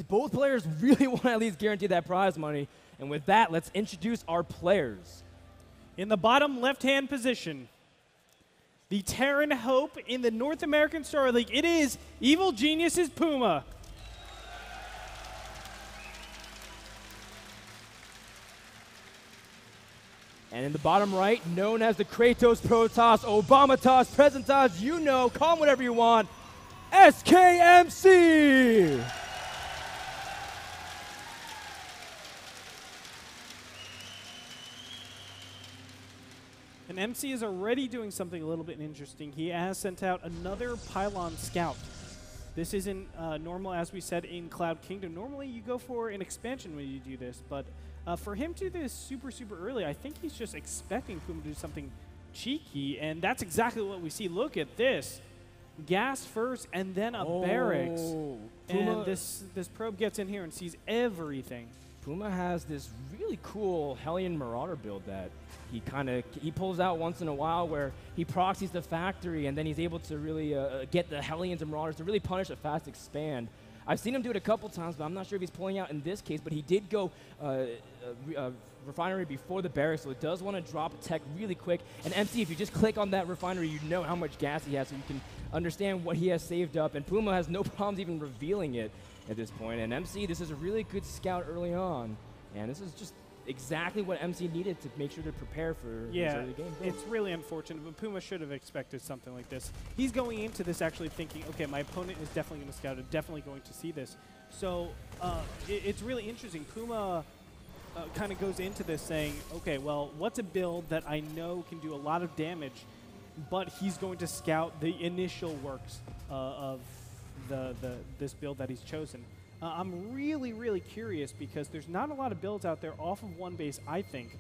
both players really want to at least guarantee that prize money. And with that, let's introduce our players. In the bottom left-hand position, the Terran Hope in the North American Star League, it is Evil Genius's Puma. And in the bottom right, known as the Kratos, Protoss, Obamatos, Presentos, you know, call them whatever you want, SKMC! And MC is already doing something a little bit interesting. He has sent out another Pylon Scout. This isn't normal, as we said, in Cloud Kingdom. Normally, you go for an expansion when you do this, but for him to do this super, super early, I think he's just expecting Puma to do something cheeky, and that's exactly what we see. Look at this. Gas first, and then a barracks. And this probe gets in here and sees everything. Puma has this really cool Hellion Marauder build that he pulls out once in a while, where he proxies the factory, and then he's able to really get the Hellions and Marauders to really punish a fast expand. I've seen him do it a couple times, but I'm not sure if he's pulling out in this case, but he did go refinery before the barracks, so it does want to drop tech really quick. And MC, if you just click on that refinery, you know how much gas he has, so you can understand what he has saved up. And Puma has no problems even revealing it at this point. And MC, this is a really good scout early on, and this is just exactly what MC needed to make sure to prepare for his early game. It's really unfortunate, but Puma should have expected something like this. He's going into this actually thinking, okay, my opponent is definitely going to scout it, definitely going to see this. So it's really interesting. Puma kind of goes into this saying, okay, well, what's a build that I know can do a lot of damage, but he's going to scout the initial works of this build that he's chosen. I'm really, really curious because there's not a lot of builds out there off of one base, I think,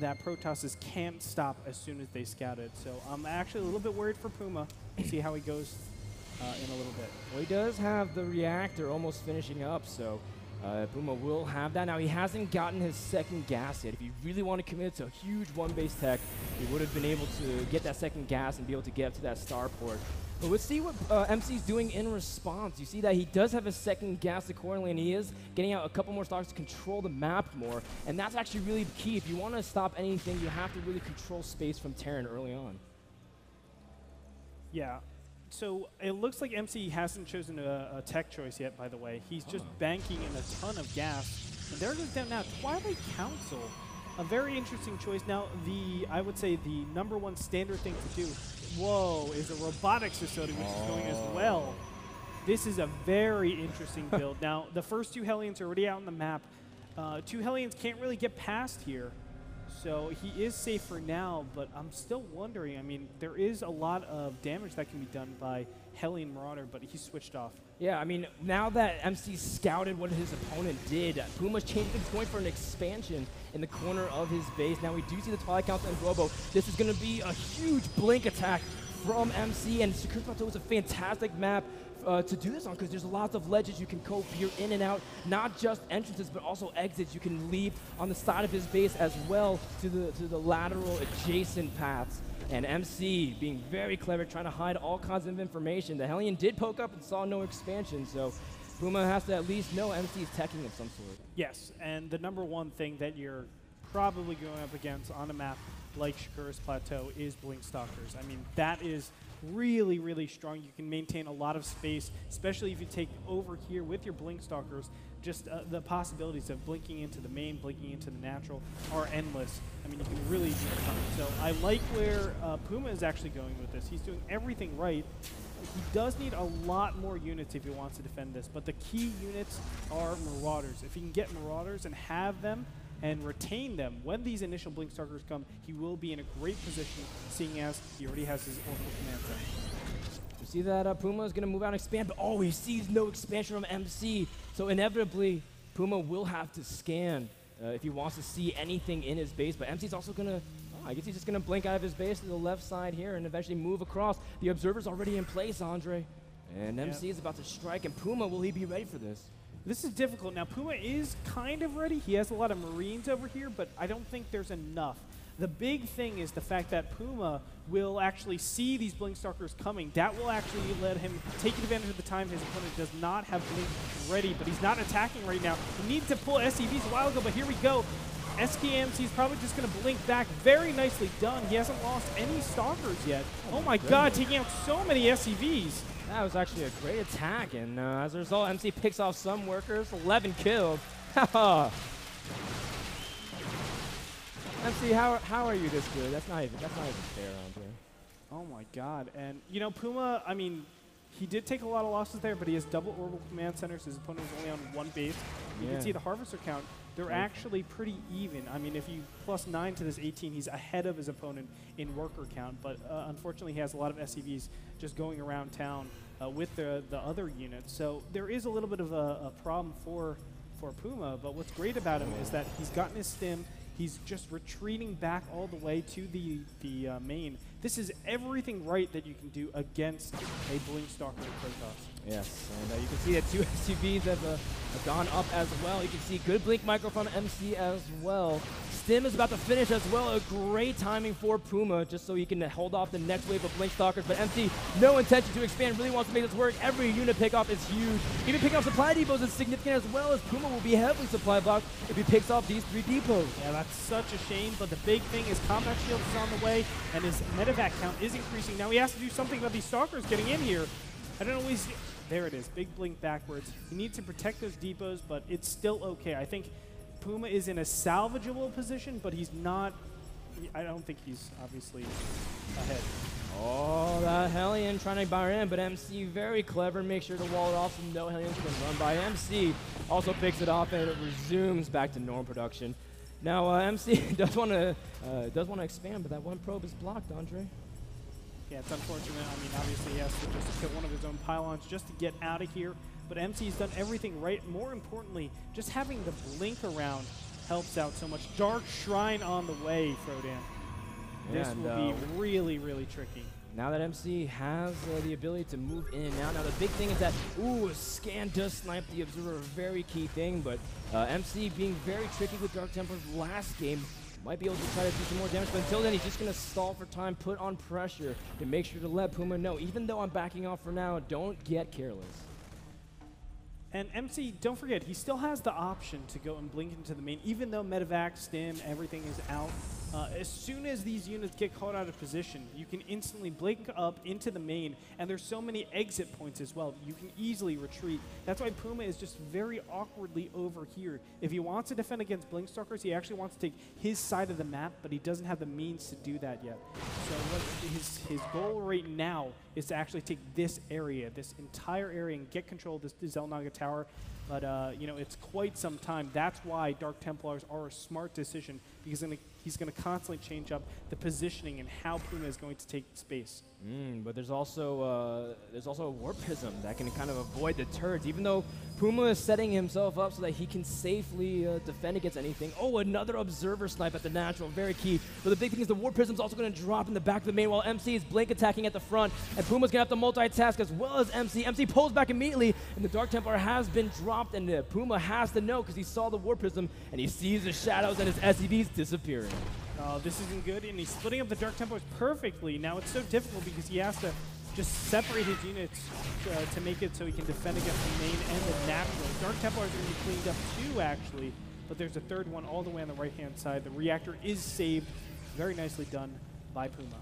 that Protosses can't stop as soon as they scout it. So I'm actually a little bit worried for Puma. See how he goes in a little bit. Well, he does have the reactor almost finishing up, so Puma will have that. Now, he hasn't gotten his second gas yet. If he really want to commit to a huge one-base tech, he would have been able to get that second gas and be able to get up to that starport. But let's see what MC's doing in response. You see that he does have a second gas accordingly, and he is getting out a couple more stocks to control the map more. And that's actually really key. If you want to stop anything, you have to really control space from Terran early on. Yeah. So it looks like MC hasn't chosen a tech choice yet, by the way. He's just banking in a ton of gas. And there goes down now Twilight Council. A very interesting choice. Now, I would say the #1 standard thing to do, is a robotics facility, which is going as well. This is a very interesting build. Now, the first 2 Hellions are already out on the map. 2 Hellions can't really get past here. So he is safe for now, but I'm still wondering. I mean, there is a lot of damage that can be done by Hellion Marauder, but he switched off. Yeah, I mean, now that MC scouted what his opponent did, Puma's changed things, going for an expansion in the corner of his base. Now we do see the Twilight Council and Robo. This is going to be a huge blink attack from MC, and Secure Plateau is a fantastic map to do this on, because there's lots of ledges you can go peer in and out, not just entrances, but also exits you can leave on the side of his base as well to the lateral adjacent paths. And MC being very clever, trying to hide all kinds of information. The Hellion did poke up and saw no expansion, so Puma has to at least know MC is teching of some sort. Yes, and the #1 thing that you're probably going up against on a map like Shakura's Plateau is Blink Stalkers. I mean, that is really, really strong. You can maintain a lot of space, especially if you take over here with your Blink Stalkers. Just the possibilities of blinking into the main, blinking into the natural are endless. I mean, you can really do a ton. So I like where Puma is actually going with this. He's doing everything right. He does need a lot more units if he wants to defend this, but the key units are Marauders. If he can get Marauders and have them and retain them when these initial Blink Stalkers come, he will be in a great position, seeing as he already has his Orbital Command Center. You see that Puma is going to move out and expand, but he sees no expansion from MC. So inevitably, Puma will have to scan if he wants to see anything in his base. But MC's also going to, I guess he's just going to blink out of his base to the left side here and eventually move across. The Observer's already in place, Andre. And MC is about to strike, and Puma, will he be ready for this? This is difficult. Now, Puma is kind of ready. He has a lot of Marines over here, but I don't think there's enough. The big thing is the fact that Puma will actually see these Blink Stalkers coming. That will actually let him take advantage of the time his opponent does not have Blink ready, but he's not attacking right now. He needed to pull SCVs a while ago, but here we go. SKMC is probably just going to blink back. Very nicely done. He hasn't lost any Stalkers yet. Oh my god, taking out so many SCVs. That was actually a great attack, and as a result, MC picks off some workers, 11 killed. MC, how are you this good? That's not even fair, Andre. Oh my god. And you know, Puma, I mean, he did take a lot of losses there, but he has double orbital command centers. His opponent is only on one base. You can see the harvester count. They're actually pretty even. I mean, if you plus 9 to this 18, he's ahead of his opponent in worker count. But unfortunately, he has a lot of SCVs just going around town with the other units. So there is a little bit of a problem for Puma. But what's great about him is that he's gotten his stim. He's just retreating back all the way to the main. This is everything right that you can do against a Blink Stalker Protoss. Yes, and you can see that 2 SUVs have gone up as well. You can see good blink micro from MC as well. Stim is about to finish as well. A great timing for Puma, just so he can hold off the next wave of Blink Stalkers. But MC, no intention to expand, really wants to make this work. Every unit pickoff is huge. Even picking off supply depots is significant as well, as Puma will be heavily supply blocked if he picks off these 3 depots. Yeah, that's such a shame, but the big thing is combat shield is on the way, and his medevac count is increasing. Now he has to do something about these Stalkers getting in here. I don't always... There it is, big blink backwards. He needs to protect those depots, but it's still okay. I think Puma is in a salvageable position, but he's not, I don't think he's obviously ahead. Oh, that Hellion trying to bar in, but MC very clever, make sure to wall it off so no Hellions can run by. MC also picks it off and it resumes back to norm production. Now MC does want to expand, but that one probe is blocked, Andre. Yeah, it's unfortunate. I mean, obviously he has to just kill one of his own pylons just to get out of here. But MC's done everything right. More importantly, just having the blink around helps out so much. Dark Shrine on the way, Frodan. This will be really, really tricky. Now that MC has the ability to move in and out. Now the big thing is that, ooh, a scan does snipe the Observer, a very key thing. But MC being very tricky with Dark Templars last game, might be able to try to do some more damage, but until then, he's just going to stall for time, put on pressure to make sure to let Puma know, even though I'm backing off for now, don't get careless. And MC, don't forget, he still has the option to go and blink into the main, even though medevac, stim, everything is out. As soon as these units get caught out of position, you can instantly blink up into the main, and there's so many exit points as well. You can easily retreat. That's why Puma is just very awkwardly over here. If he wants to defend against Blink Stalkers, he actually wants to take his side of the map, but he doesn't have the means to do that yet. So what his goal right now is to actually take this area, this entire area, and get control of this Zelnaga tower. But, you know, it's quite some time. That's why Dark Templars are a smart decision, because he's going to constantly change up the positioning and how Puma is going to take space. But there's also a Warp Prism that can kind of avoid the turrets, even though Puma is setting himself up so that he can safely defend against anything. Oh, another Observer snipe at the natural, very key. But the big thing is the Warp Prism is also going to drop in the back of the main while MC is blink attacking at the front, and Puma's going to have to multitask as well as MC. MC pulls back immediately, and the Dark Templar has been dropped, and Puma has to know because he saw the Warp Prism, and he sees the shadows and his SCVs disappearing. Oh, this isn't good, and he's splitting up the Dark Templars perfectly. Now it's so difficult because he has to just separate his units to make it so he can defend against the main and the natural. Dark Templars are going to be cleaned up too, actually, but there's a third one all the way on the right-hand side. The reactor is saved. Very nicely done by Puma.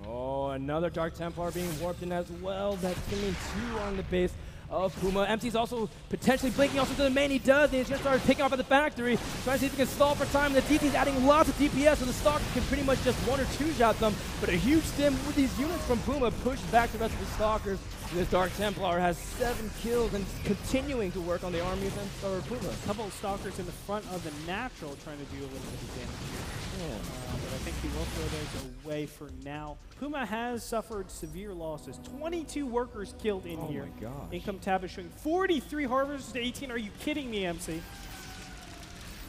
Oh, another Dark Templar being warped in as well. That's going to mean 2 on the base of Puma. MC's also potentially blinking also to the main. He does, and he's going to start picking off at the factory, trying to see if he can stall for time. The DT's adding lots of DPS, so the Stalker can pretty much just 1 or 2-shot them, but a huge stim with these units from Puma pushed back the rest of the Stalkers. This Dark Templar has 7 kills and continuing to work on the army against Puma. A couple of Stalkers in the front of the natural trying to do a little bit of damage here. Yeah. But I think he will throw those away for now. Puma has suffered severe losses. 22 workers killed in here. Oh my gosh. Income tab is showing 43 harvesters to 18. Are you kidding me, MC?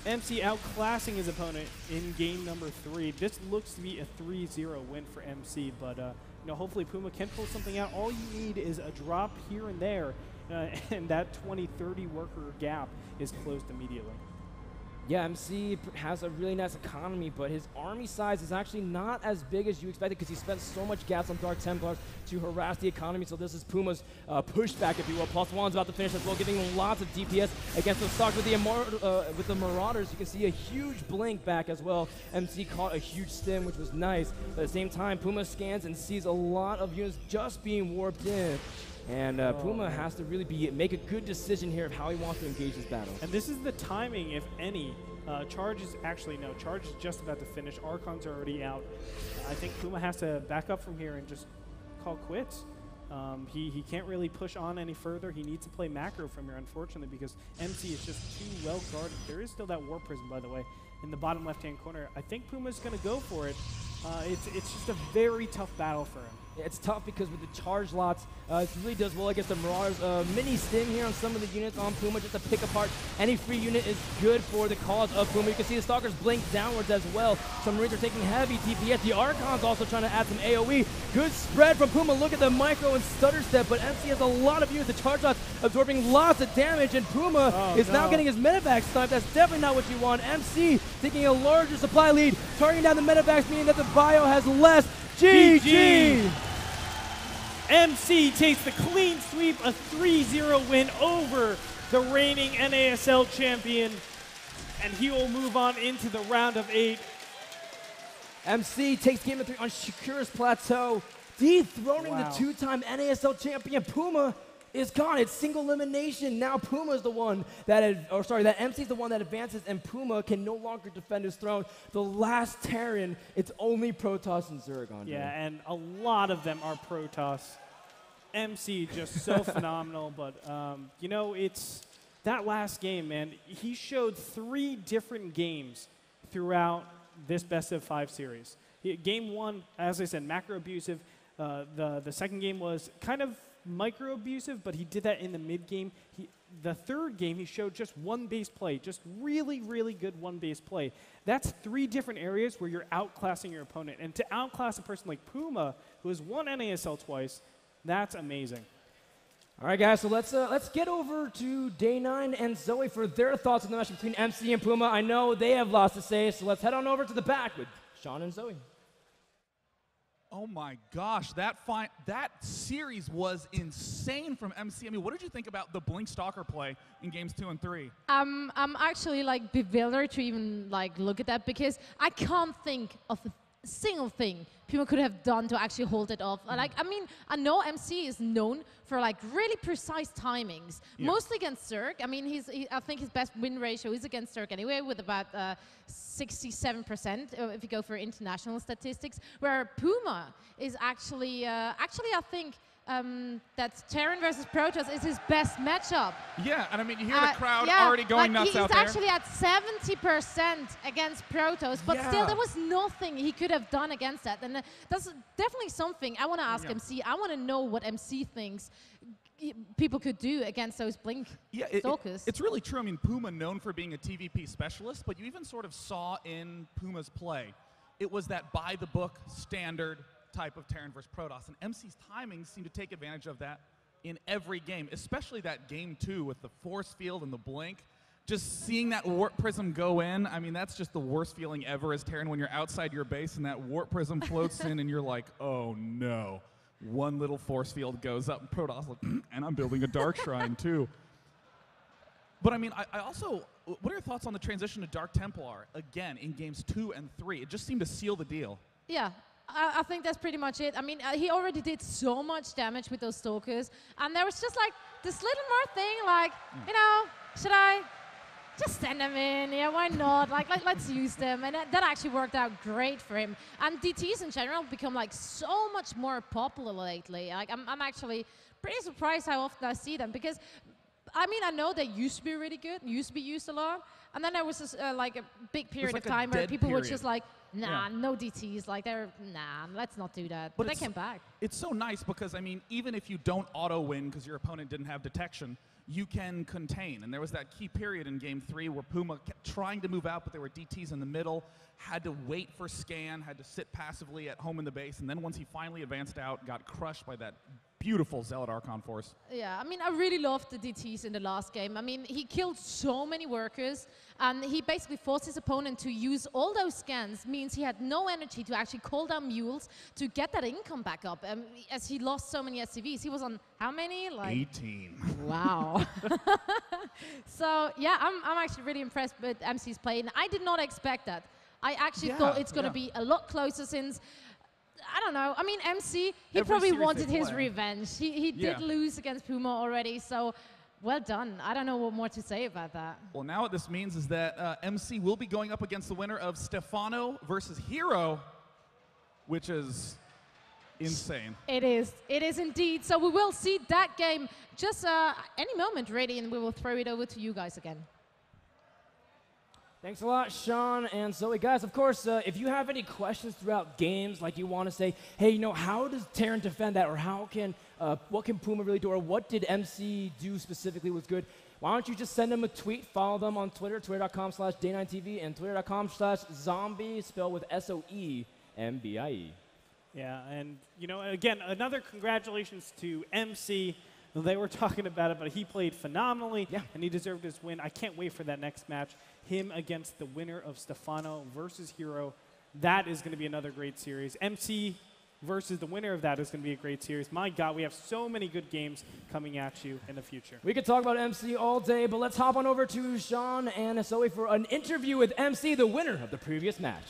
MC outclassing his opponent in game number 3. This looks to be a 3-0 win for MC, but you know, hopefully Puma can pull something out. All you need is a drop here and there, and that 20-30 worker gap is closed immediately. Yeah, MC has a really nice economy, but his army size is actually not as big as you expected because he spent so much gas on Dark Templars to harass the economy. So this is Puma's pushback, if you will. +1's about to finish as well, giving him lots of DPS against the stocks with the Marauders. You can see a huge blink back as well. MC caught a huge stim, which was nice. But at the same time, Puma scans and sees a lot of units just being warped in. And Puma has to really make a good decision here of how he wants to engage this battle. And this is the timing, if any. Charge is actually, no, Charge is just about to finish. Archons are already out. I think Puma has to back up from here and just call quits. He can't really push on any further. He needs to play macro from here, unfortunately, because MC is just too well guarded. There is still that Warp Prism, by the way, in the bottom left-hand corner. I think Puma's going to go for it. It's just a very tough battle for him. Yeah, it's tough because with the charge lots, it really does well against the Marauders. Mini stim here on some of the units on Puma just to pick apart. Any free unit is good for the cause of Puma. You can see the Stalkers blink downwards as well. Some Marines are taking heavy DPS. The Archon's also trying to add some AoE. Good spread from Puma. Look at the micro and stutter step, but MC has a lot of units. The charge lots absorbing lots of damage, and Puma is now getting his medevac sniped. That's definitely not what you want. MC taking a larger supply lead, targeting down the medevacs, meaning that the bio has less. GG! MC takes the clean sweep, a 3-0 win over the reigning NASL champion, and he will move on into the round of 8. MC takes game of 3 on Shakura's Plateau, dethroning the 2-time NASL champion. Puma is gone. It's single elimination. Now Puma is the one that MC is the one that advances, and Puma can no longer defend his throne. The last Terran, it's only Protoss and Zerg on Yeah, and a lot of them are Protoss. MC just so phenomenal, but you know, it's that last game, man. He showed 3 different games throughout this best of 5 series. Game 1, as I said, macro abusive. The second game was kind of micro abusive, but he did that in the mid game. The third game, he showed just one base play, just really, really good one base play. That's 3 different areas where you're outclassing your opponent. And to outclass a person like Puma, who has won NASL twice, that's amazing. All right, guys, so let's get over to Day 9 and Zoe for their thoughts on the match between MC and Puma. I know they have lots to say, so let's head on over to the back with Sean and Zoe. Oh my gosh, that series was insane from MC. I mean, what did you think about the Blink Stalker play in games 2 and 3? I'm actually like bewildered to even like look at that, because I can't think of a single thing Puma could have done to actually hold it off. Like, I mean, I know MC is known for like really precise timings, mostly against Zerg. I mean, I think his best win ratio is against Zerg anyway, with about 67% if you go for international statistics. Where Puma is actually, I think that Terran versus Protoss is his best matchup. Yeah, and I mean, you hear the crowd already going nuts out there. He's actually at 70% against Protoss, but still there was nothing he could have done against that. And that's definitely something I want to ask MC. I want to know what MC thinks people could do against those Blink Stalkers. It's really true. I mean, Puma known for being a TVP specialist, but you even sort of saw in Puma's play, it was that by-the-book standard type of Terran versus Protoss, and MC's timings seem to take advantage of that in every game, especially that game 2 with the force field and the blink. Just seeing that Warp Prism go in, I mean, that's just the worst feeling ever as Terran when you're outside your base and that Warp Prism floats in and you're like, oh no. One little force field goes up, and Protoss like, and I'm building a Dark Shrine too. But I mean, I also, what are your thoughts on the transition to Dark Templar, again, in games 2 and 3? It just seemed to seal the deal. Yeah. I think that's pretty much it. I mean, he already did so much damage with those Stalkers, and there was just like this little more thing, like, you know, should I just send them in? Yeah, why not? Like let's use them, and that actually worked out great for him. And DTs in general become like so much more popular lately. Like I'm actually pretty surprised how often I see them, because I mean, I know they used to be really good, used to be used a lot, and then there was this, like a big period of time where people were just like, nah, no DTs, like let's not do that. But they came back. It's so nice because, I mean, even if you don't auto-win because your opponent didn't have detection, you can contain. And there was that key period in game 3 where Puma kept trying to move out, but there were DTs in the middle, had to wait for scan, had to sit passively at home in the base, and then once he finally advanced out, got crushed by that beautiful Zealot Archon Force. Yeah, I mean, I really loved the DTs in the last game. I mean, he killed so many workers, and he basically forced his opponent to use all those scans, means he had no energy to actually call down mules to get that income back up. As he lost so many SCVs, he was on how many? Like 18. Wow. So, yeah, I'm actually really impressed with MC's play, and I did not expect that. I actually thought it's going to be a lot closer since, I don't know. I mean, MC, he Every probably series wanted they his play. revenge. He did lose against Puma already, so well done. I don't know what more to say about that. Well, now what this means is that MC will be going up against the winner of Stefano versus Hero, which is insane. It is indeed. So we will see that game just any moment, really, and we will throw it over to you guys again. Thanks a lot, Sean and Zoe. Guys, of course, if you have any questions throughout games, like you want to say, hey, you know, how does Terran defend that, or what can Puma really do, or what did MC do specifically was good, why don't you just send them a tweet, follow them on Twitter, twitter.com/day9tv, and twitter.com/zombie, spelled with SOEMBIE. Yeah, and you know, again, another congratulations to MC. They were talking about it, but he played phenomenally, and he deserved his win. I can't wait for that next match, him against the winner of Stefano versus Hero. That is going to be another great series. MC versus the winner of that is going to be a great series. My God, we have so many good games coming at you in the future. We could talk about MC all day, but let's hop on over to Sean and Zoe for an interview with MC, the winner of the previous match.